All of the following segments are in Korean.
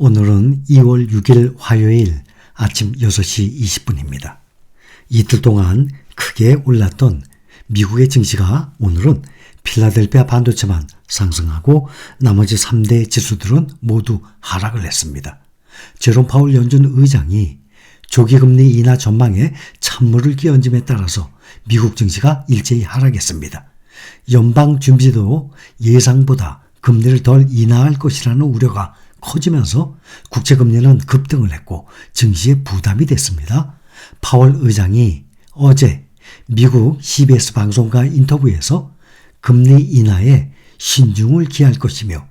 오늘은 2월 6일 화요일 아침 6시 20분입니다. 이틀 동안 크게 올랐던 미국의 증시가 오늘은 필라델피아 반도체만 상승하고 나머지 3대 지수들은 모두 하락을 했습니다. 제롬 파월 연준 의장이 조기금리 인하 전망에 찬물을 끼얹음에 따라서 미국 증시가 일제히 하락했습니다. 연방준비도 예상보다 금리를 덜 인하할 것이라는 우려가 커지면서 국채금리는 급등을 했고 증시에 부담이 됐습니다. 파월 의장이 어제 미국 CBS 방송과 인터뷰에서 금리 인하에 신중을 기할 것이며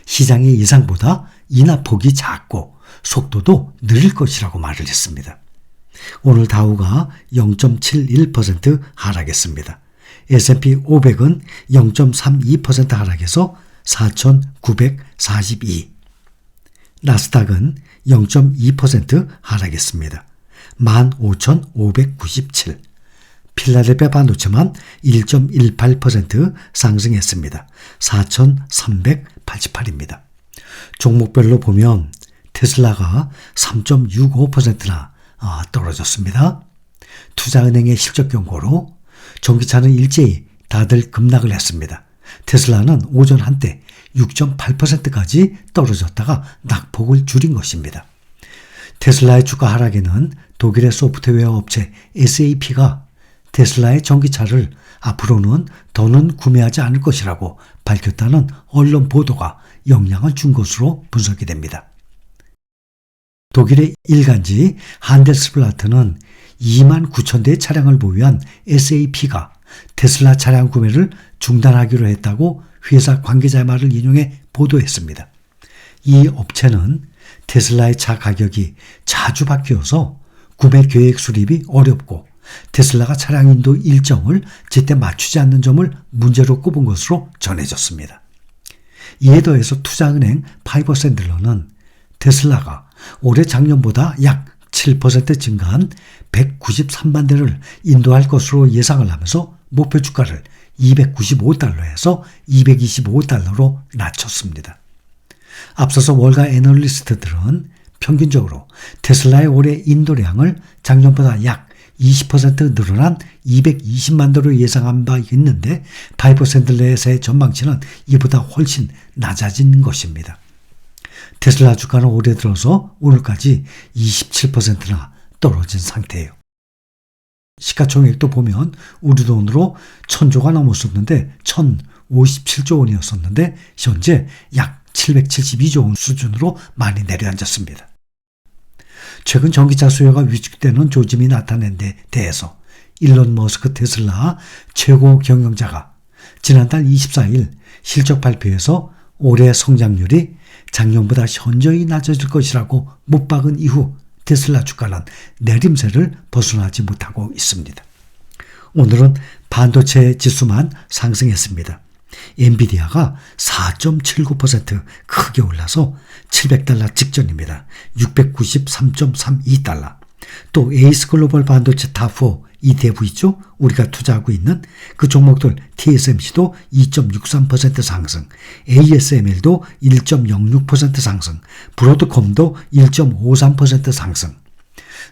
시장의 예상보다 인하 폭이 작고 속도도 느릴 것이라고 말을 했습니다. 오늘 다우가 0.71% 하락했습니다. S&P 500은 0.32% 하락해서 4,942. 나스닥은 0.2% 하락했습니다. 15,597. 필라델피아 반도체만 1.18% 상승했습니다. 4,388입니다. 종목별로 보면 테슬라가 3.65%나 떨어졌습니다. 투자은행의 실적 경고로 전기차는 일제히 다들 급락을 했습니다. 테슬라는 오전 한때 6.8%까지 떨어졌다가 낙폭을 줄인 것입니다. 테슬라의 주가 하락에는 독일의 소프트웨어 업체 SAP가 테슬라의 전기차를 앞으로는 더는 구매하지 않을 것이라고 밝혔다는 언론 보도가 영향을 준 것으로 분석이 됩니다. 독일의 일간지 한데스블라트는 2만 9천 대의 차량을 보유한 SAP가 테슬라 차량 구매를 중단하기로 했다고 회사 관계자의 말을 인용해 보도했습니다. 이 업체는 테슬라의 차 가격이 자주 바뀌어서 구매 계획 수립이 어렵고 테슬라가 차량 인도 일정을 제때 맞추지 않는 점을 문제로 꼽은 것으로 전해졌습니다. 이에 더해서 투자은행 파이버 샌들러는 테슬라가 올해 작년보다 약 7% 증가한 193만 대를 인도할 것으로 예상을 하면서 목표 주가를 295달러에서 225달러로 낮췄습니다. 앞서서 월가 애널리스트들은 평균적으로 테슬라의 올해 인도량을 작년보다 약 20% 늘어난 220만 대로 예상한 바 있는데 파이버 샌들러의 새 전망치는 이보다 훨씬 낮아진 것입니다. 테슬라 주가는 올해 들어서 오늘까지 27%나 떨어진 상태예요. 시가총액도 보면 우리 돈으로 1,000조가 넘었었는데 1,057조 원이었었는데 현재 약 772조 원 수준으로 많이 내려앉았습니다. 최근 전기차 수요가 위축되는 조짐이 나타낸 데 대해서 일론 머스크 테슬라 최고 경영자가 지난달 24일 실적 발표에서 올해 성장률이 작년보다 현저히 낮아질 것이라고 못 박은 이후 테슬라 주가는 내림세를 벗어나지 못하고 있습니다. 오늘은 반도체 지수만 상승했습니다. 엔비디아가 4.79% 크게 올라서 $700 직전입니다. 693.32달러. 또 에이스 글로벌 반도체 탑4 ETF 있죠? 우리가 투자하고 있는 그 종목들 TSMC도 2.63% 상승, ASML도 1.06% 상승, 브로드콤도 1.53% 상승.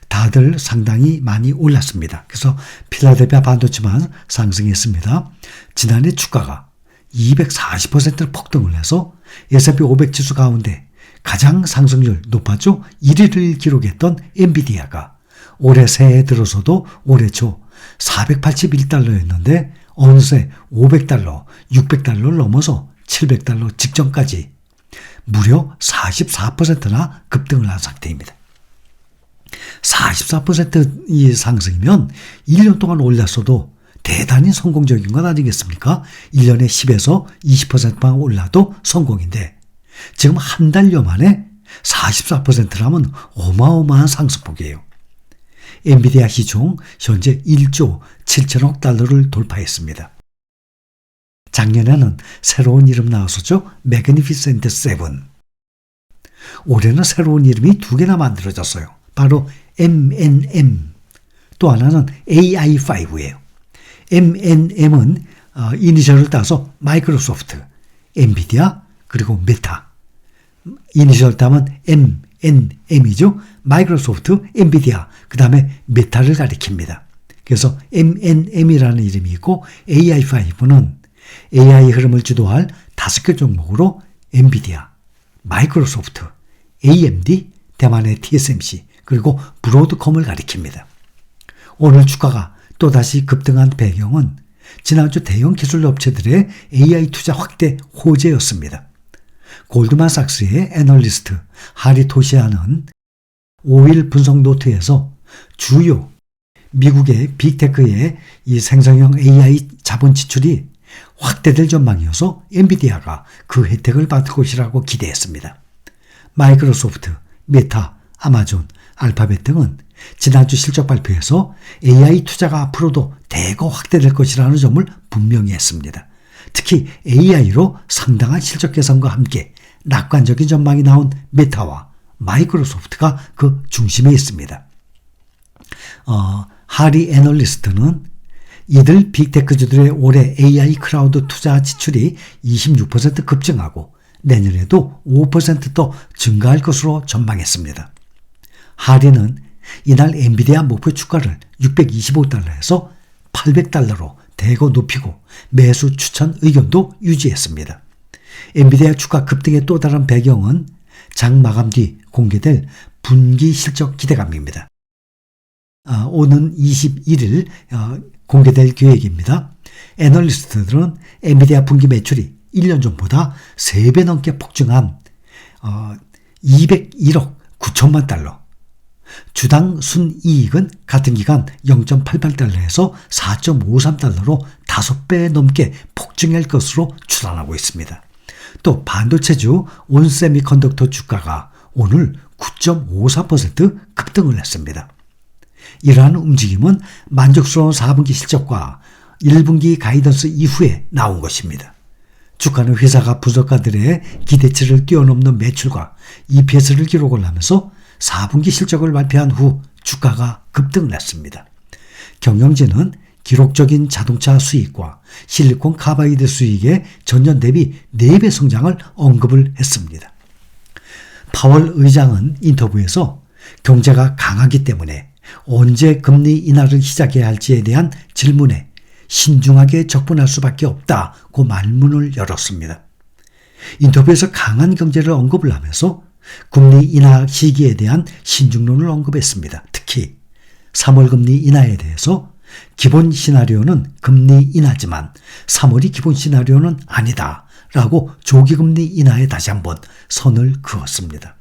다들 상당히 많이 올랐습니다. 그래서 필라델피아 반도체만 상승했습니다. 지난해 주가가 240% 폭등을 해서 S&P 500 지수 가운데 가장 상승률 높았죠. 1위를 기록했던 엔비디아가 올해 새해 들어서도 올해 초 481달러였는데 어느새 500달러, 600달러를 넘어서 700달러 직전까지 무려 44%나 급등을 한 상태입니다. 44%의 상승이면 1년 동안 올랐어도 대단히 성공적인 건 아니겠습니까? 1년에 10에서 20%만 올라도 성공인데 지금 한 달여 만에 44%라면 어마어마한 상승폭이에요. 엔비디아 시총 현재 1조 7천억 달러를 돌파했습니다. 작년에는 새로운 이름 나왔었죠. 매그니피센트 세븐. 올해는 새로운 이름이 두 개나 만들어졌어요. 바로 MNM. 또 하나는 AI5예요. MNM은 이니셜을 따서 마이크로소프트, 엔비디아, 그리고 메타. 이니셜 땀은 MNM이죠. 마이크로소프트, 엔비디아, 그 다음에 메타를 가리킵니다. 그래서 MNM이라는 이름이 있고 AI5는 AI 흐름을 주도할 5개 종목으로 엔비디아, 마이크로소프트, AMD, 대만의 TSMC, 그리고 브로드컴을 가리킵니다. 오늘 주가가 또다시 급등한 배경은 지난주 대형 기술 업체들의 AI 투자 확대 호재였습니다. 골드만삭스의 애널리스트 하리 토시아는 5일 분석 노트에서 주요 미국의 빅테크의 이 생성형 AI 자본 지출이 확대될 전망이어서 엔비디아가 그 혜택을 받을 것이라고 기대했습니다. 마이크로소프트, 메타, 아마존, 알파벳 등은 지난주 실적 발표에서 AI 투자가 앞으로도 대거 확대될 것이라는 점을 분명히 했습니다. 특히 AI로 상당한 실적 개선과 함께 낙관적인 전망이 나온 메타와 마이크로소프트가 그 중심에 있습니다. 하리 애널리스트는 이들 빅테크주들의 올해 AI 클라우드 투자 지출이 26% 급증하고 내년에도 5% 증가할 것으로 전망했습니다. 하리는 이날 엔비디아 목표 주가를 625달러에서 800달러로 대거 높이고 매수 추천 의견도 유지했습니다. 엔비디아 주가 급등의 또 다른 배경은 장 마감 뒤 공개될 분기 실적 기대감입니다. 오는 21일 공개될 계획입니다. 애널리스트들은 엔비디아 분기 매출이 1년 전보다 3배 넘게 폭증한 201억 9천만 달러, 주당 순이익은 같은 기간 0.88달러에서 4.53달러로 5배 넘게 폭증할 것으로 추산하고 있습니다. 또 반도체주 온세미컨덕터 주가가 오늘 9.54% 급등을 했습니다. 이러한 움직임은 만족스러운 4분기 실적과 1분기 가이던스 이후에 나온 것입니다. 주가는 회사가 분석가들의 기대치를 뛰어넘는 매출과 EPS를 기록을 하면서 4분기 실적을 발표한 후 주가가 급등을 했습니다. 경영진은 기록적인 자동차 수익과 실리콘 카바이드 수익의 전년 대비 4배 성장을 언급을 했습니다. 파월 의장은 인터뷰에서 경제가 강하기 때문에 언제 금리 인하를 시작해야 할지에 대한 질문에 신중하게 접근할 수밖에 없다고 말문을 열었습니다. 인터뷰에서 강한 경제를 언급을 하면서 금리 인하 시기에 대한 신중론을 언급했습니다. 특히 3월 금리 인하에 대해서 기본 시나리오는 금리 인하지만 3월이 기본 시나리오는 아니다 라고 조기 금리 인하에 다시 한번 선을 그었습니다.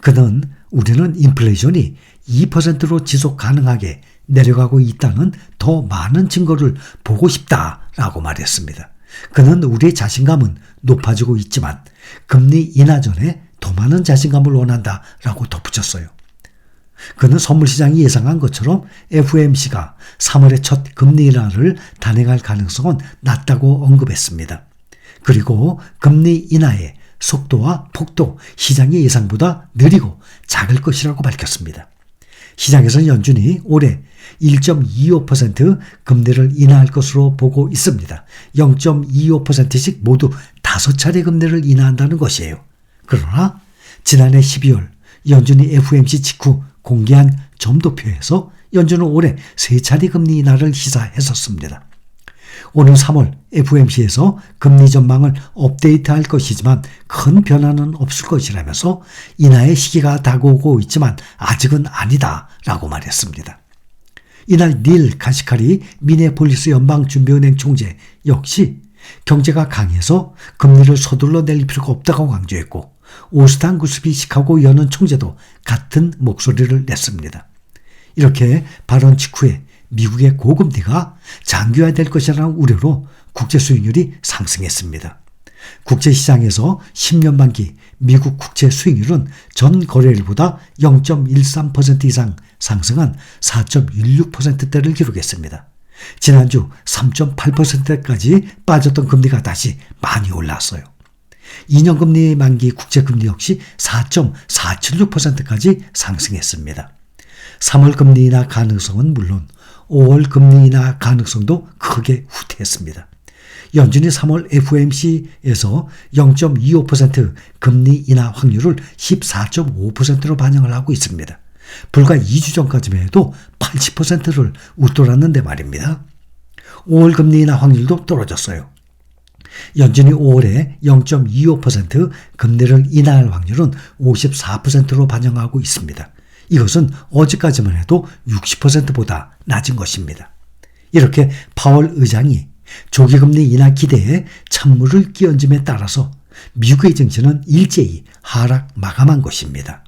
그는 우리는 인플레이션이 2%로 지속 가능하게 내려가고 있다는 더 많은 증거를 보고 싶다라고 말했습니다. 그는 우리의 자신감은 높아지고 있지만 금리 인하 전에 더 많은 자신감을 원한다라고 덧붙였어요. 그는 선물시장이 예상한 것처럼 FOMC가 3월의 첫 금리 인하를 단행할 가능성은 낮다고 언급했습니다. 그리고 금리 인하의 속도와 폭도 시장의 예상보다 느리고 작을 것이라고 밝혔습니다. 시장에서는 연준이 올해 1.25% 금리를 인하할 것으로 보고 있습니다. 0.25%씩 모두 5차례 금리를 인하한다는 것이에요. 그러나 지난해 12월 연준이 FOMC 직후 공개한 점도표에서 연준은 올해 3차례 금리 인하를 시사했었습니다. 오는 3월 FOMC에서 금리 전망을 업데이트할 것이지만 큰 변화는 없을 것이라면서 인하의 시기가 다가오고 있지만 아직은 아니다라고 말했습니다. 이날 닐 카시카리 미네폴리스 연방준비은행 총재 역시 경제가 강해서 금리를 서둘러 내릴 필요가 없다고 강조했고 오스탄 구스비 시카고 연은 총재도 같은 목소리를 냈습니다. 이렇게 발언 직후에 미국의 고금리가 장기화될 것이라는 우려로 국제 수익률이 상승했습니다. 국제시장에서 10년 만기 미국 국채 수익률은 전 거래일보다 0.13% 이상 상승한 4.16%대를 기록했습니다. 지난주 3.8%까지 빠졌던 금리가 다시 많이 올랐어요. 2년 금리 만기 국채 금리 역시 4.476%까지 상승했습니다. 3월 금리 인하 가능성은 물론 5월 금리 인하 가능성도 크게 후퇴했습니다. 연준이 3월 FOMC에서 0.25% 금리 인하 확률을 14.5%로 반영을 하고 있습니다. 불과 2주 전까지만 해도 80%를 웃돌았는데 말입니다. 5월 금리 인하 확률도 떨어졌어요. 연준이 5월에 0.25% 금리를 인하할 확률은 54%로 반영하고 있습니다. 이것은 어제까지만 해도 60%보다 낮은 것입니다. 이렇게 파월 의장이 조기금리 인하 기대에 찬물을 끼얹음에 따라서 미국의 증시는 일제히 하락 마감한 것입니다.